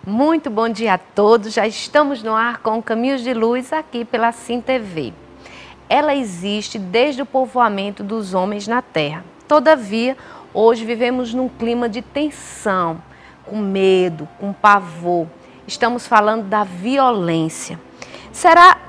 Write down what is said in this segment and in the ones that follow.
Muito bom dia a todos, já estamos no ar com Caminhos de Luz aqui pela Sim TV. Ela existe desde o povoamento dos homens na Terra. Todavia, hoje vivemos num clima de tensão, com medo, com pavor. Estamos falando da violência.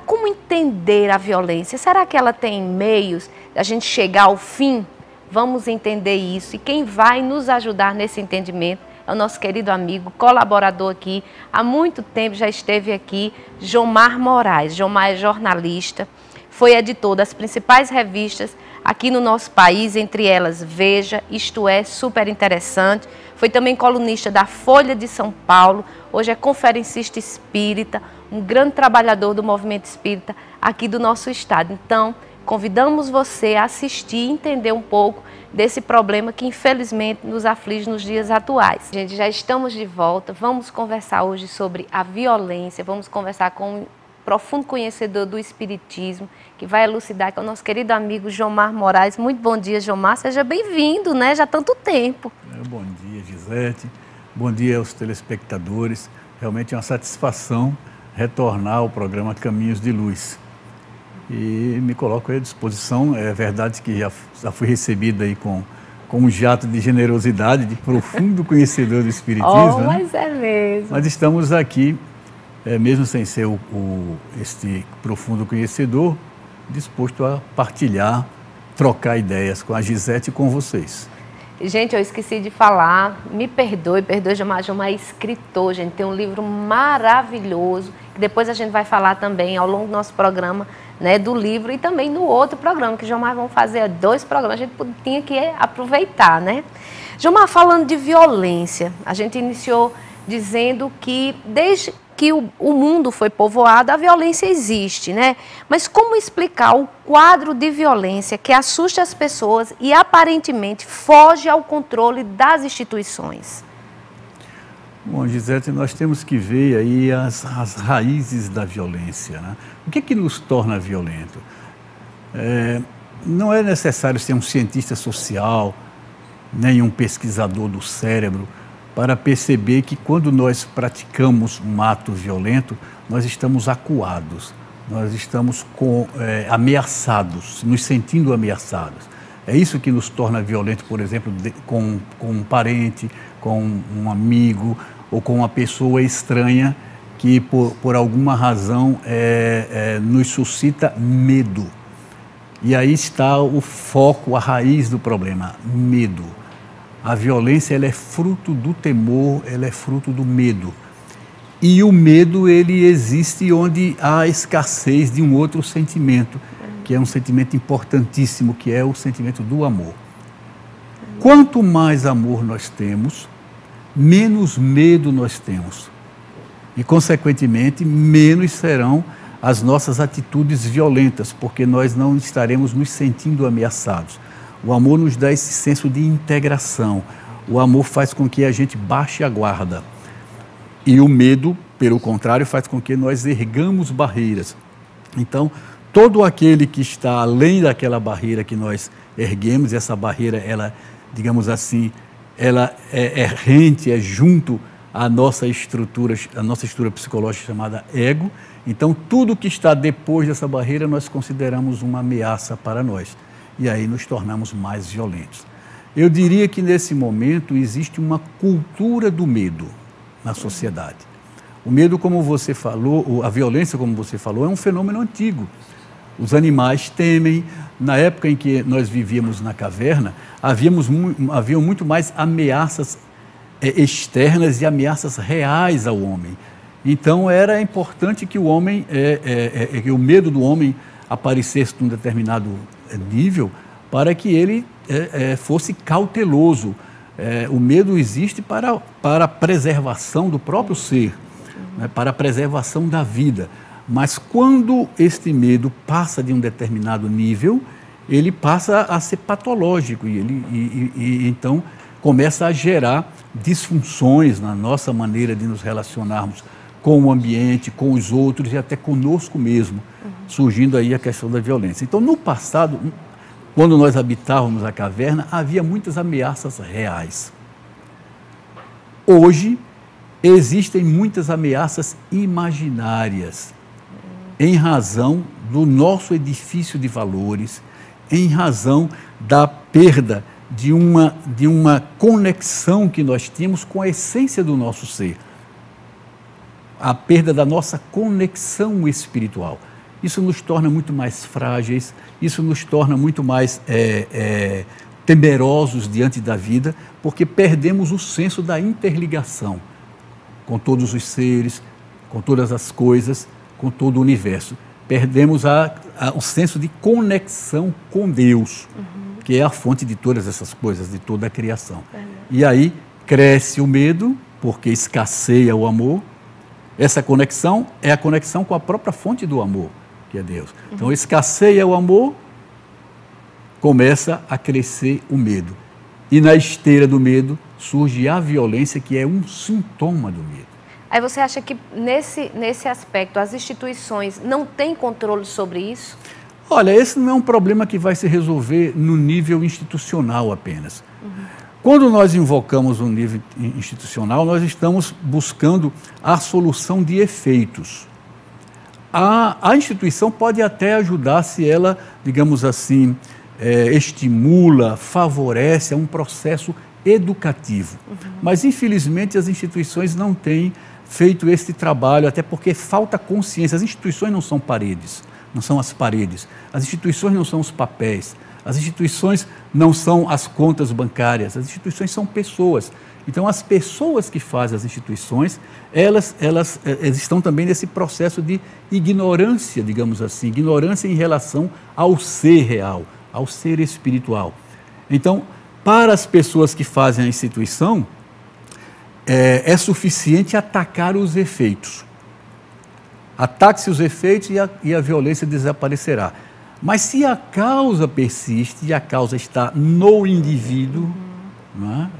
Como entender a violência? Será que ela tem meios da gente chegar ao fim? Vamos entender isso e quem vai nos ajudar nesse entendimento é o nosso querido amigo, colaborador aqui, há muito tempo já esteve aqui, Jomar Moraes. Jomar é jornalista, foi editor das principais revistas aqui no nosso país, entre elas Veja, Isto É, Super Interessante, foi também colunista da Folha de São Paulo, hoje é conferencista espírita, um grande trabalhador do movimento espírita aqui do nosso estado. Então, convidamos você a assistir e entender um pouco desse problema que infelizmente nos aflige nos dias atuais. Gente, já estamos de volta, vamos conversar hoje sobre a violência, vamos conversar com um profundo conhecedor do espiritismo, que vai elucidar, que é o nosso querido amigo Jomar Moraes. Muito bom dia, Jomar, seja bem-vindo, né? Já há tanto tempo. Bom dia, Gisete, bom dia aos telespectadores, realmente é uma satisfação retornar ao programa Caminhos de Luz. E me coloco à disposição. É verdade que já fui recebido aí com um jato de generosidade, de profundo conhecedor do espiritismo. Mas é mesmo. Mas estamos aqui, mesmo sem ser este profundo conhecedor, disposto a partilhar, trocar ideias com a Gisete e com vocês. Gente, eu esqueci de falar, me perdoe, Jomar. Jomar é escritor, gente, tem um livro maravilhoso, que depois a gente vai falar também ao longo do nosso programa, né, do livro e também no outro programa, que Jomar vão fazer 2 programas, a gente tinha que aproveitar, né? Jomar, falando de violência, a gente iniciou dizendo que desde que o mundo foi povoado, a violência existe, né? Mas como explicar o quadro de violência que assusta as pessoas e aparentemente foge ao controle das instituições? Bom, Gisete, nós temos que ver aí as raízes da violência, né? O que nos torna violento? Não é necessário ser um cientista social, nem um pesquisador do cérebro, para perceber que quando nós praticamos um ato violento, nós estamos acuados, nós estamos ameaçados, nos sentindo ameaçados. É isso que nos torna violento, por exemplo, com um parente, com um amigo ou com uma pessoa estranha que por alguma razão nos suscita medo. E aí está o foco, a raiz do problema, medo. A violência, ela é fruto do temor, ela é fruto do medo. E o medo, ele existe onde há escassez de um outro sentimento, que é um sentimento importantíssimo, que é o sentimento do amor. Quanto mais amor nós temos, menos medo nós temos. E, consequentemente, menos serão as nossas atitudes violentas, porque nós não estaremos nos sentindo ameaçados. O amor nos dá esse senso de integração. O amor faz com que a gente baixe a guarda. E o medo, pelo contrário, faz com que nós ergamos barreiras. Então, todo aquele que está além daquela barreira que nós erguemos, essa barreira, ela, digamos assim, ela é rente, é junto à nossa estrutura psicológica chamada ego. Então, tudo que está depois dessa barreira, nós consideramos uma ameaça para nós. E aí nos tornamos mais violentos. Eu diria que nesse momento existe uma cultura do medo na sociedade. O medo, como você falou, a violência, como você falou, é um fenômeno antigo. Os animais temem. Na época em que nós vivíamos na caverna, haviam muito mais ameaças externas e ameaças reais ao homem. Então era importante que o homem, que o medo do homem aparecesse num determinado nível para que ele fosse cauteloso. O medo existe para a preservação do próprio ser, né, para a preservação da vida. Mas quando este medo passa de um determinado nível, ele passa a ser patológico e então começa a gerar disfunções na nossa maneira de nos relacionarmos com o ambiente, com os outros e até conosco mesmo, surgindo aí a questão da violência. Então, no passado, quando nós habitávamos a caverna, havia muitas ameaças reais. Hoje, existem muitas ameaças imaginárias, em razão do nosso edifício de valores, em razão da perda de uma conexão que nós tínhamos com a essência do nosso ser. A perda da nossa conexão espiritual. Isso nos torna muito mais frágeis, isso nos torna muito mais temerosos diante da vida, porque perdemos o senso da interligação com todos os seres, com todas as coisas, com todo o universo. Perdemos o senso de conexão com Deus, que é a fonte de todas essas coisas, de toda a criação. E aí cresce o medo, porque escasseia o amor. Essa conexão é a conexão com a própria fonte do amor, que é Deus. Então, escasseia o amor, começa a crescer o medo. E na esteira do medo surge a violência, que é um sintoma do medo. Aí você acha que nesse aspecto as instituições não têm controle sobre isso? Olha, esse não é um problema que vai se resolver no nível institucional apenas. Quando nós invocamos um nível institucional, nós estamos buscando a solução de efeitos. A instituição pode até ajudar se ela, digamos assim, estimula, favorece um processo educativo. Mas, infelizmente, as instituições não têm feito esse trabalho, até porque falta consciência. As instituições não são paredes, não são as paredes. As instituições não são os papéis. As instituições não são as contas bancárias. As instituições são pessoas. Então, as pessoas que fazem as instituições, elas estão também nesse processo de ignorância, digamos assim, ignorância em relação ao ser real, ao ser espiritual. Então, para as pessoas que fazem a instituição, é suficiente atacar os efeitos. Ataque-se os efeitos e a violência desaparecerá. Mas se a causa persiste e a causa está no indivíduo, não é?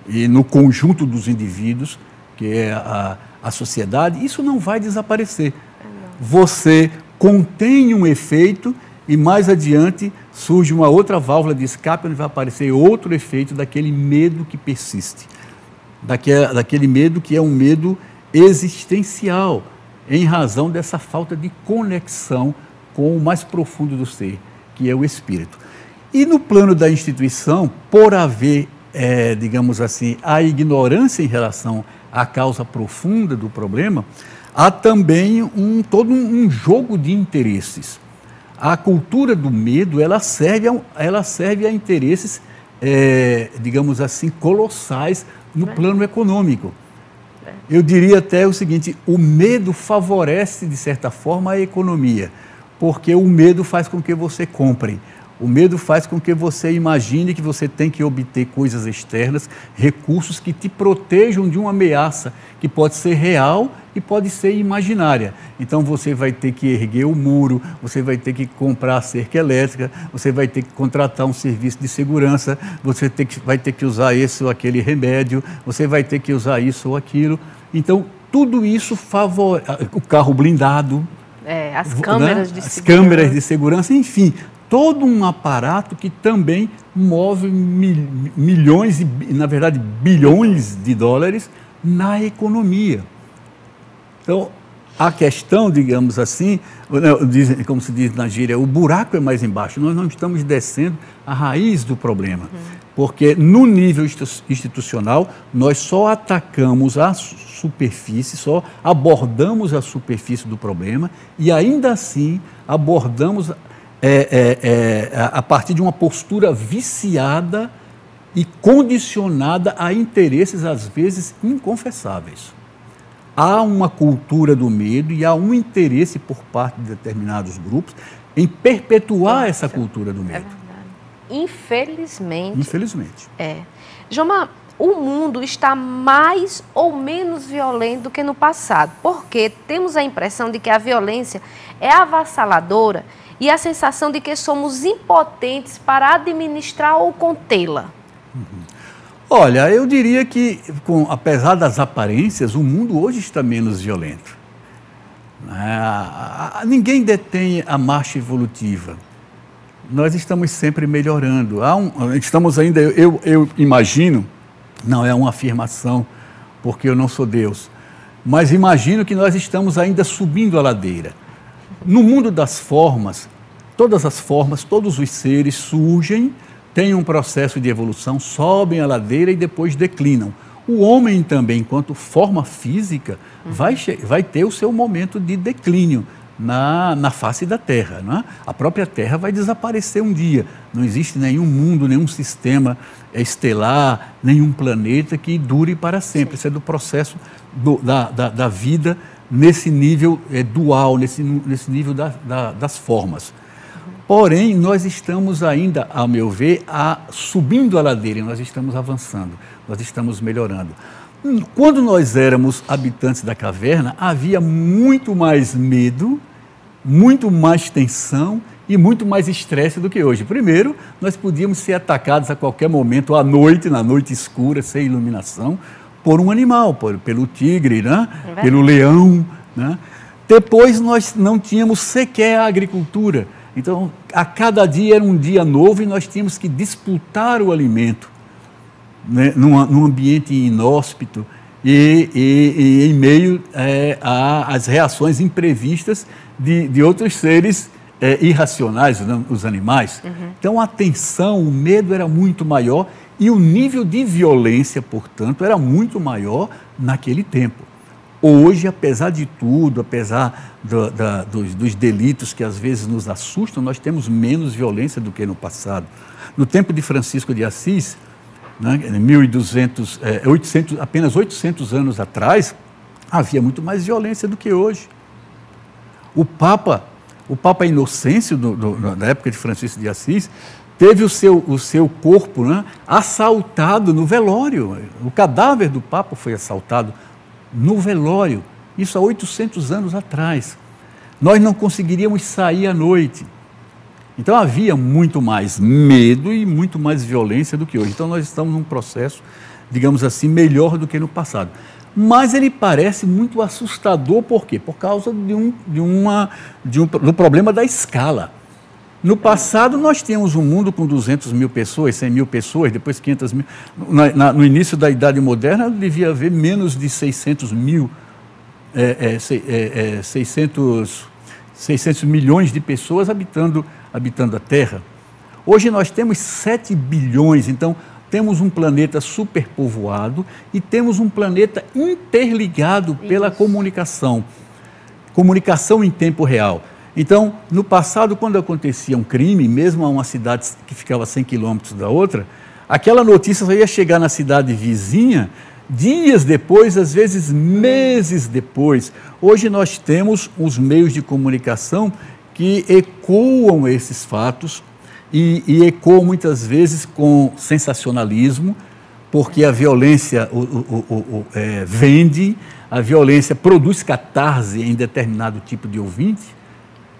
E no conjunto dos indivíduos, que é a sociedade, isso não vai desaparecer. Você contém um efeito e mais adiante surge uma outra válvula de escape onde vai aparecer outro efeito daquele medo que persiste. Daquele medo que é um medo existencial, em razão dessa falta de conexão com o mais profundo do ser, que é o espírito. E no plano da instituição, por haver, digamos assim, a ignorância em relação à causa profunda do problema, há também todo um jogo de interesses. A cultura do medo, ela serve a interesses, digamos assim, colossais no plano econômico. Eu diria até o seguinte: o medo favorece, de certa forma, a economia, porque o medo faz com que você compre. O medo faz com que você imagine que você tem que obter coisas externas, recursos que te protejam de uma ameaça que pode ser real e pode ser imaginária. Então você vai ter que erguer o muro, você vai ter que comprar a cerca elétrica, você vai ter que contratar um serviço de segurança, você vai ter que usar esse ou aquele remédio, você vai ter que usar isso ou aquilo. Então tudo isso favorece o carro blindado, as câmeras, né? As câmeras de segurança, enfim, todo um aparato que também move milhões, na verdade bilhões de dólares na economia. Então, a questão, digamos assim, como se diz na gíria, o buraco é mais embaixo, nós não estamos descendo a raiz do problema, porque no nível institucional nós só atacamos a superfície, só abordamos a superfície do problema e ainda assim abordamos a partir de uma postura viciada e condicionada a interesses, às vezes, inconfessáveis. Há uma cultura do medo e há um interesse por parte de determinados grupos em perpetuar essa cultura do medo. É verdade. Infelizmente. Infelizmente. Jomar, o mundo está mais ou menos violento do que no passado, porque temos a impressão de que a violência é avassaladora e a sensação de que somos impotentes para administrar ou contê-la. Olha, eu diria que, apesar das aparências, o mundo hoje está menos violento. Ninguém detém a marcha evolutiva. Nós estamos sempre melhorando. Estamos ainda, eu imagino, não é uma afirmação, porque eu não sou Deus. Mas imagino que nós estamos ainda subindo a ladeira. No mundo das formas, todas as formas, todos os seres surgem, têm um processo de evolução, sobem a ladeira e depois declinam. O homem também, enquanto forma física, vai ter o seu momento de declínio na face da Terra. Não é? A própria Terra vai desaparecer um dia. Não existe nenhum mundo, nenhum sistema estelar, nenhum planeta que dure para sempre. Isso é do processo da vida nesse nível dual, nesse nível das formas. Porém, nós estamos ainda, ao meu ver, subindo a ladeira, nós estamos avançando, nós estamos melhorando. Quando nós éramos habitantes da caverna, havia muito mais medo, muito mais tensão e muito mais estresse do que hoje. Primeiro, nós podíamos ser atacados a qualquer momento, à noite, na noite escura, sem iluminação, por um animal, pelo tigre, né? Pelo leão. Né? Depois, nós não tínhamos sequer a agricultura. Então, a cada dia era um dia novo e nós tínhamos que disputar o alimento, né, num ambiente inóspito e em meio às reações imprevistas de outros seres irracionais, os animais. Então, a tensão, o medo era muito maior e o nível de violência, portanto, era muito maior naquele tempo. Hoje, apesar de tudo, apesar dos delitos que às vezes nos assustam, nós temos menos violência do que no passado. No tempo de Francisco de Assis, né, 1200, apenas 800 anos atrás, havia muito mais violência do que hoje. O Papa Inocêncio, na época de Francisco de Assis, teve o seu corpo, né, assaltado no velório. O cadáver do Papa foi assaltado no velório, isso há 800 anos atrás. Nós não conseguiríamos sair à noite. Então havia muito mais medo e muito mais violência do que hoje. Então nós estamos num processo, digamos assim, melhor do que no passado. Mas ele parece muito assustador, por quê? Por causa do problema da escala. No passado, nós tínhamos um mundo com 200 mil pessoas, 100 mil pessoas, depois 500 mil. No início da Idade Moderna, devia haver menos de 600 mil, 600 milhões de pessoas habitando a Terra. Hoje nós temos 7 bilhões, então temos um planeta superpovoado e temos um planeta interligado pela comunicação em tempo real. Então, no passado, quando acontecia um crime, mesmo a uma cidade que ficava a 100 quilômetros da outra, aquela notícia só ia chegar na cidade vizinha dias depois, às vezes meses depois. Hoje nós temos os meios de comunicação que ecoam esses fatos e ecoam muitas vezes com sensacionalismo, porque a violência vende, a violência produz catarse em determinado tipo de ouvinte,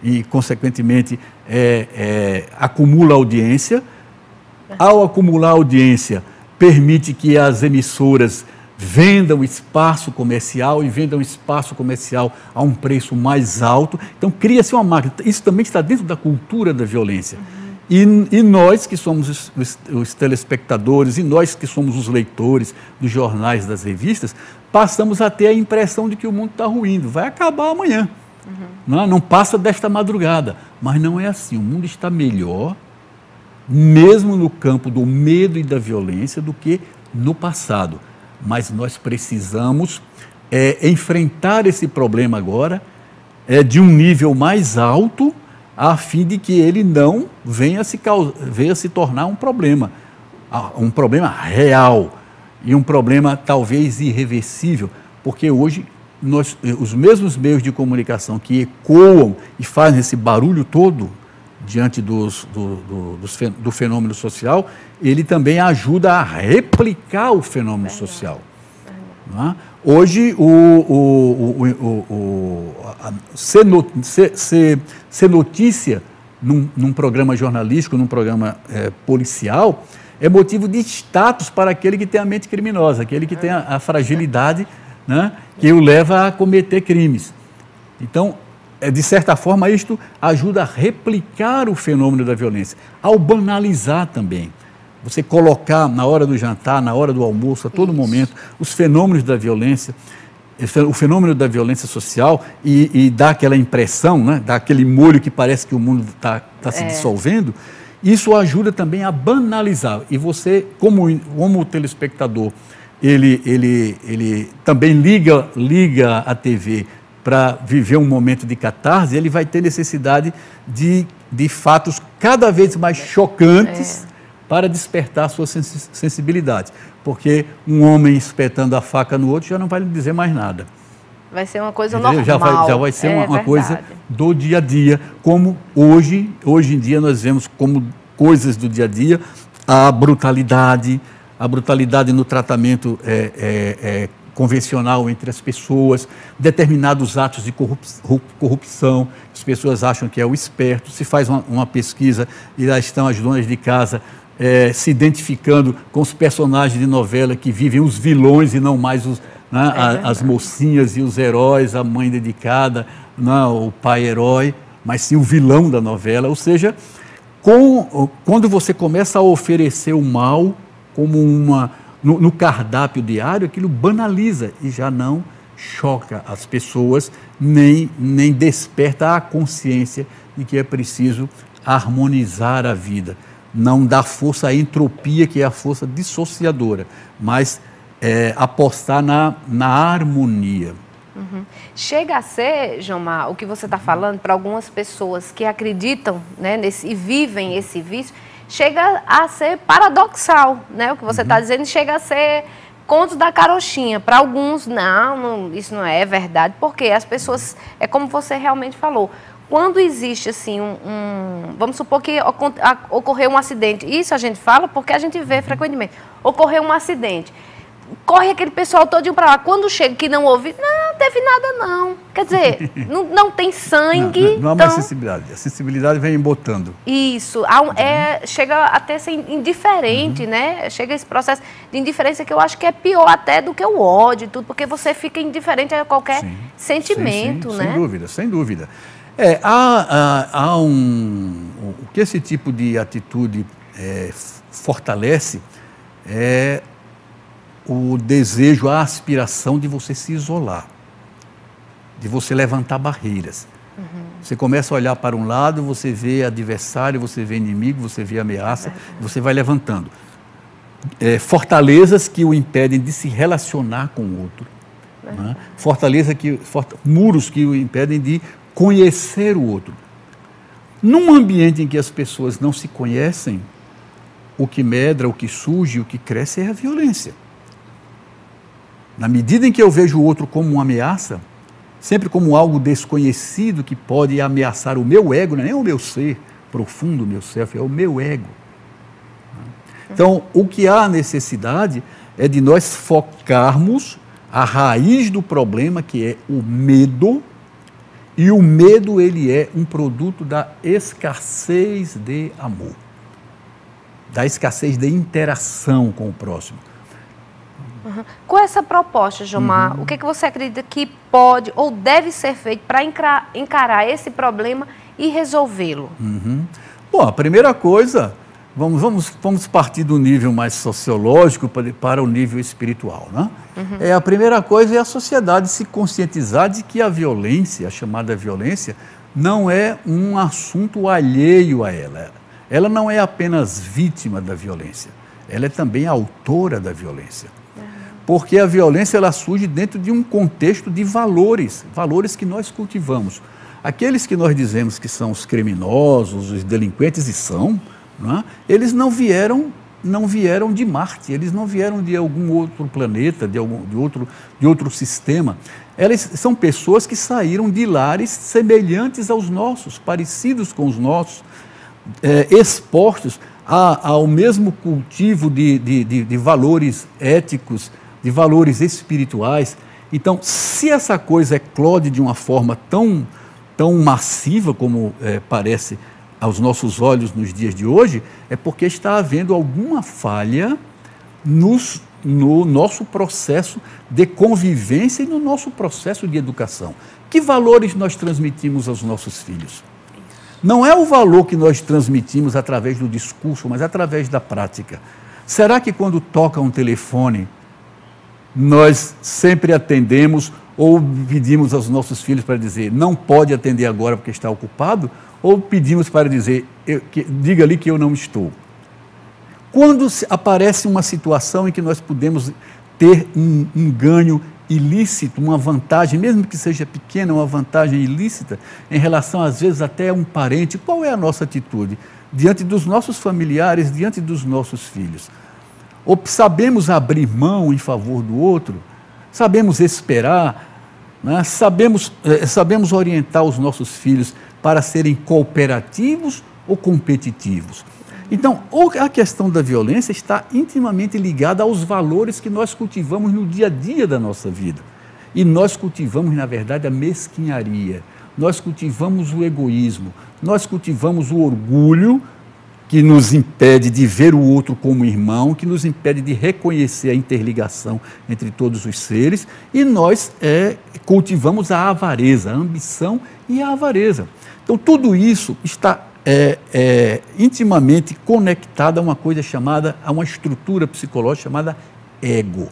e, consequentemente, acumula audiência. Ao acumular audiência, permite que as emissoras vendam espaço comercial e vendam espaço comercial a um preço mais alto. Então, cria-se uma máquina. Isso também está dentro da cultura da violência. E nós, que somos os telespectadores, e nós que somos os leitores dos jornais, das revistas, passamos a ter a impressão de que o mundo está ruindo, vai acabar amanhã. Não passa desta madrugada, mas não é assim. O mundo está melhor, mesmo no campo do medo e da violência, do que no passado. Mas nós precisamos enfrentar esse problema agora de um nível mais alto, a fim de que ele não venha se tornar um problema real e um problema talvez irreversível, porque hoje os mesmos meios de comunicação que ecoam e fazem esse barulho todo diante do fenômeno social, ele também ajuda a replicar o fenômeno social. Não é? Hoje, ser notícia num programa jornalístico, num programa policial, é motivo de status para aquele que tem a mente criminosa, aquele que tem a fragilidade, né, que o leva a cometer crimes. Então, de certa forma, isto ajuda a replicar o fenômeno da violência, ao banalizar também. Você colocar na hora do jantar, na hora do almoço, a todo momento, os fenômenos da violência, o fenômeno da violência social e dá aquela impressão, né, dá aquele molho que parece que o mundo está se dissolvendo, isso ajuda também a banalizar. E você, como telespectador, ele também liga a TV para viver um momento de catarse, ele vai ter necessidade de fatos cada vez mais chocantes para despertar a sua sensibilidade. Porque um homem espetando a faca no outro já não vai lhe dizer mais nada. Vai ser uma coisa normal. Já vai ser uma coisa do dia a dia, como hoje em dia nós vemos como coisas do dia a dia, a brutalidade no tratamento convencional entre as pessoas, determinados atos de corrupção, as pessoas acham que é o esperto, se faz uma pesquisa e lá estão as donas de casa se identificando com os personagens de novela que vivem os vilões e não mais as mocinhas e os heróis, a mãe dedicada, o pai herói, mas sim o vilão da novela. Ou seja, quando você começa a oferecer o mal como no cardápio diário, aquilo banaliza e já não choca as pessoas, nem desperta a consciência de que é preciso harmonizar a vida. Não dar força à entropia, que é a força dissociadora, mas apostar na harmonia. Uhum. Chega a ser, Jomar, o que você está falando, para algumas pessoas que acreditam, né, e vivem esse vício, chega a ser paradoxal, né? O que você está dizendo chega a ser conto da carochinha. Para alguns, não, isso não é verdade, porque as pessoas, é como você realmente falou, quando existe assim vamos supor que ocorreu um acidente, isso a gente fala porque a gente vê frequentemente, ocorreu um acidente, corre aquele pessoal todinho para lá, quando chega que não ouve, não teve nada não, quer dizer, não tem sangue. Não há mais sensibilidade, a sensibilidade vem embotando. Isso, chega até a ser indiferente, né? Chega esse processo de indiferença que eu acho que é pior até do que o ódio e tudo, porque você fica indiferente a qualquer sentimento, né? Sem dúvida. O que esse tipo de atitude fortalece é o desejo, a aspiração de você se isolar, de você levantar barreiras. Você começa a olhar para um lado, você vê adversário, você vê inimigo, você vê ameaça, você vai levantando. Fortalezas que o impedem de se relacionar com o outro. Né? Muros que o impedem de conhecer o outro. Num ambiente em que as pessoas não se conhecem, o que medra, o que surge, o que cresce é a violência. Na medida em que eu vejo o outro como uma ameaça, sempre como algo desconhecido que pode ameaçar o meu ego, não é nem o meu ser profundo, o meu self, é o meu ego. Então, o que há necessidade é de nós focarmos a raiz do problema, que é o medo. E o medo, ele é um produto da escassez de amor, da escassez de interação com o próximo. Com essa proposta, Jomar, o que você acredita que pode ou deve ser feito para encarar esse problema e resolvê-lo? Bom, a primeira coisa, vamos partir do nível mais sociológico para o nível espiritual, né? A primeira coisa é a sociedade se conscientizar de que a violência, a chamada violência, não é um assunto alheio a ela. Ela não é apenas vítima da violência, ela é também autora da violência. Porque a violência, ela surge dentro de um contexto de valores que nós cultivamos. Aqueles que nós dizemos que são os criminosos, os delinquentes, e são, não é? Eles não vieram de Marte, eles não vieram de algum outro planeta, de outro sistema. Elas são pessoas que saíram de lares semelhantes aos nossos, parecidos com os nossos, expostos ao mesmo cultivo de valores éticos, de valores espirituais. Então, se essa coisa eclode de uma forma tão massiva como parece aos nossos olhos nos dias de hoje, é porque está havendo alguma falha no nosso processo de convivência e no nosso processo de educação. Que valores nós transmitimos aos nossos filhos? Não é o valor que nós transmitimos através do discurso, mas através da prática. Será que quando toca um telefone, nós sempre atendemos ou pedimos aos nossos filhos para dizer, não pode atender agora porque está ocupado? Ou pedimos para dizer, diga ali que eu não estou? Quando aparece uma situação em que nós podemos ter um ganho ilícito, uma vantagem, mesmo que seja pequena, uma vantagem ilícita, em relação, às vezes, até a um parente, qual é a nossa atitude? Diante dos nossos familiares, diante dos nossos filhos. Ou sabemos abrir mão em favor do outro? Sabemos esperar? Né? Sabemos orientar os nossos filhos para serem cooperativos ou competitivos? Então, a questão da violência está intimamente ligada aos valores que nós cultivamos no dia a dia da nossa vida. E nós cultivamos, na verdade, a mesquinharia, nós cultivamos o egoísmo, nós cultivamos o orgulho, que nos impede de ver o outro como irmão, que nos impede de reconhecer a interligação entre todos os seres, e nós cultivamos a avareza, a ambição e a avareza. Então, tudo isso está intimamente conectado a uma coisa a uma estrutura psicológica chamada ego.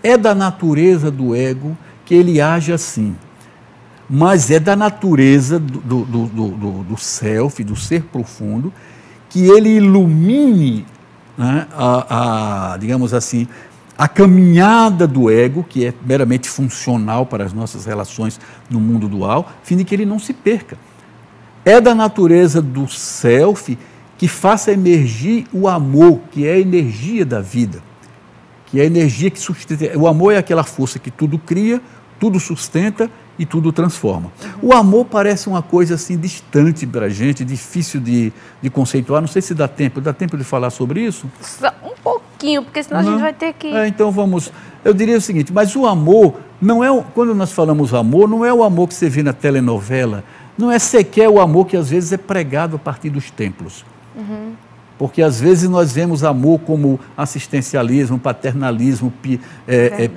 É da natureza do ego que ele age assim, mas é da natureza do self, do ser profundo, que ele ilumine, né, digamos assim, a caminhada do ego, que é meramente funcional para as nossas relações no mundo dual, a fim de que ele não se perca. É da natureza do self que faça emergir o amor, que é a energia da vida, que é a energia que sustenta. O amor é aquela força que tudo cria, tudo sustenta e tudo transforma. O amor parece uma coisa assim distante para a gente, difícil de conceituar. Não sei se dá tempo de falar sobre isso? Um pouquinho, porque senão a gente vai ter que... Então vamos... Eu diria o seguinte, mas o amor, não é quando nós falamos amor, não é o amor que você vê na telenovela, não é sequer o amor que às vezes é pregado a partir dos templos. Porque às vezes nós vemos amor como assistencialismo, paternalismo,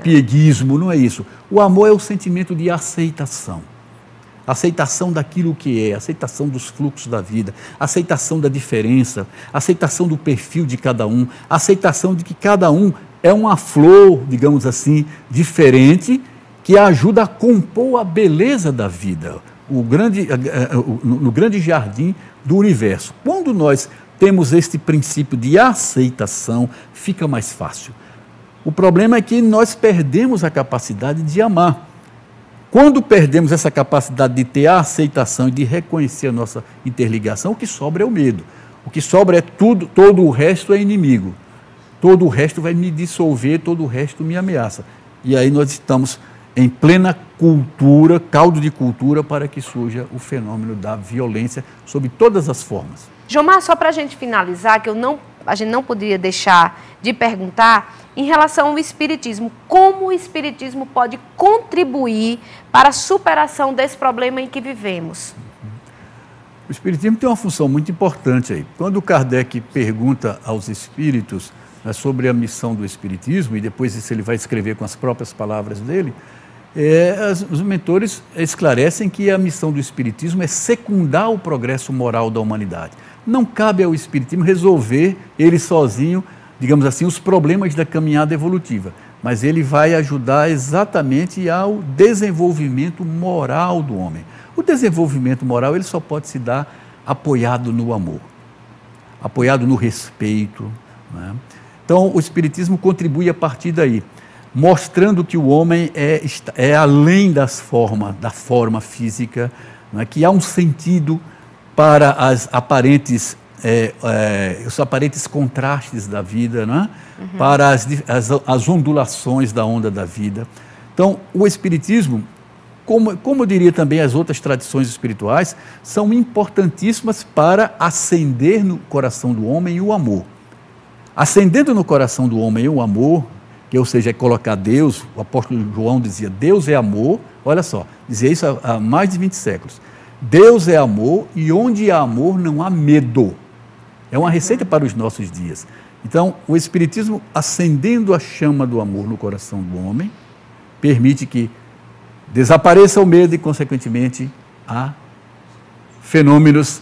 pieguismo, não é isso. O amor é o sentimento de aceitação. Aceitação daquilo que é, aceitação dos fluxos da vida, aceitação da diferença, aceitação do perfil de cada um, aceitação de que cada um é uma flor, digamos assim, diferente, que ajuda a compor a beleza da vida, no grande jardim do universo. Quando nós temos este princípio de aceitação, fica mais fácil. O problema é que nós perdemos a capacidade de amar. Quando perdemos essa capacidade de ter a aceitação e de reconhecer a nossa interligação, o que sobra é o medo. O que sobra é tudo, todo o resto é inimigo. Todo o resto vai me dissolver, todo o resto me ameaça. E aí nós estamos em plena cultura, caldo de cultura, para que surja o fenômeno da violência sob todas as formas. Jomar, só para a gente finalizar, que a gente não poderia deixar de perguntar em relação ao espiritismo. Como o espiritismo pode contribuir para a superação desse problema em que vivemos? O espiritismo tem uma função muito importante aí. Quando Kardec pergunta aos espíritos sobre a missão do espiritismo, e depois isso ele vai escrever com as próprias palavras dele, os mentores esclarecem que a missão do espiritismo é secundar o progresso moral da humanidade. Não cabe ao espiritismo resolver ele sozinho, digamos assim, os problemas da caminhada evolutiva, mas ele vai ajudar exatamente ao desenvolvimento moral do homem. O desenvolvimento moral ele só pode se dar apoiado no amor, apoiado no respeito, né? Então o espiritismo contribui a partir daí, mostrando que o homem é além da forma física, né? Que há um sentido para os aparentes contrastes da vida, né? Para as ondulações da onda da vida. Então, o espiritismo, como eu diria também as outras tradições espirituais, são importantíssimas para acender no coração do homem o amor. Acendendo no coração do homem o amor, ou seja, é colocar Deus, o apóstolo João dizia, Deus é amor, olha só, dizia isso há mais de 20 séculos. Deus é amor e onde há amor não há medo. É uma receita para os nossos dias. Então, o espiritismo, acendendo a chama do amor no coração do homem, permite que desapareça o medo e, consequentemente, há fenômenos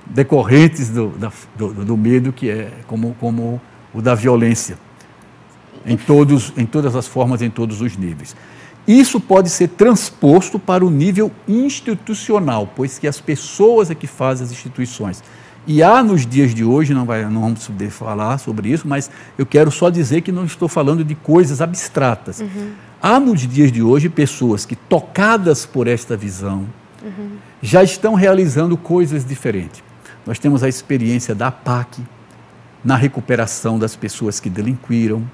decorrentes do medo, que é como o da violência, em todas as formas, em todos os níveis. Isso pode ser transposto para o nível institucional, pois que as pessoas é que fazem as instituições. E há nos dias de hoje, não vamos poder falar sobre isso, mas eu quero só dizer que não estou falando de coisas abstratas. Há nos dias de hoje pessoas que, tocadas por esta visão, já estão realizando coisas diferentes. Nós temos a experiência da APAC, na recuperação das pessoas que delinquiram.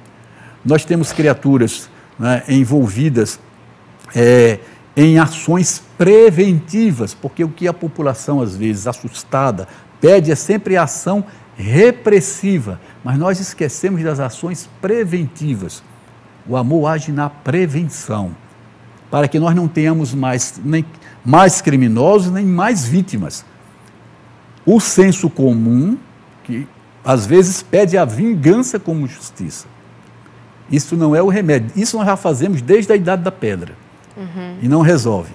Nós temos criaturas, né, envolvidas em ações preventivas, porque o que a população, às vezes, assustada, pede é sempre a ação repressiva, mas nós esquecemos das ações preventivas. O amor age na prevenção, para que nós não tenhamos nem mais criminosos, nem mais vítimas. O senso comum, que às vezes pede a vingança como justiça. Isso não é o remédio. Isso nós já fazemos desde a Idade da Pedra. E não resolve.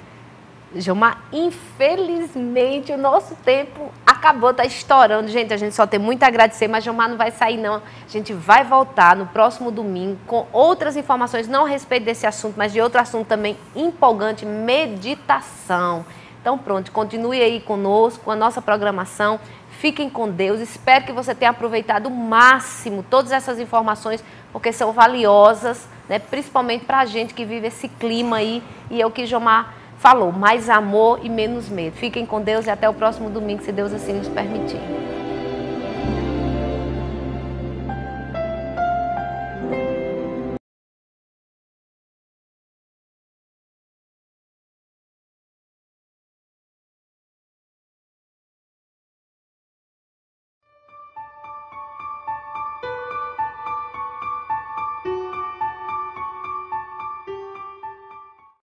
Gilmar, infelizmente o nosso tempo acabou, está estourando. Gente, a gente só tem muito a agradecer, mas Gilmar não vai sair não. A gente vai voltar no próximo domingo com outras informações, não a respeito desse assunto, mas de outro assunto também empolgante, meditação. Então pronto, continue aí conosco, com a nossa programação. Fiquem com Deus. Espero que você tenha aproveitado o máximo todas essas informações, porque são valiosas, né? Principalmente para a gente que vive esse clima aí. E é o que Gilmar falou, mais amor e menos medo. Fiquem com Deus e até o próximo domingo, se Deus assim nos permitir.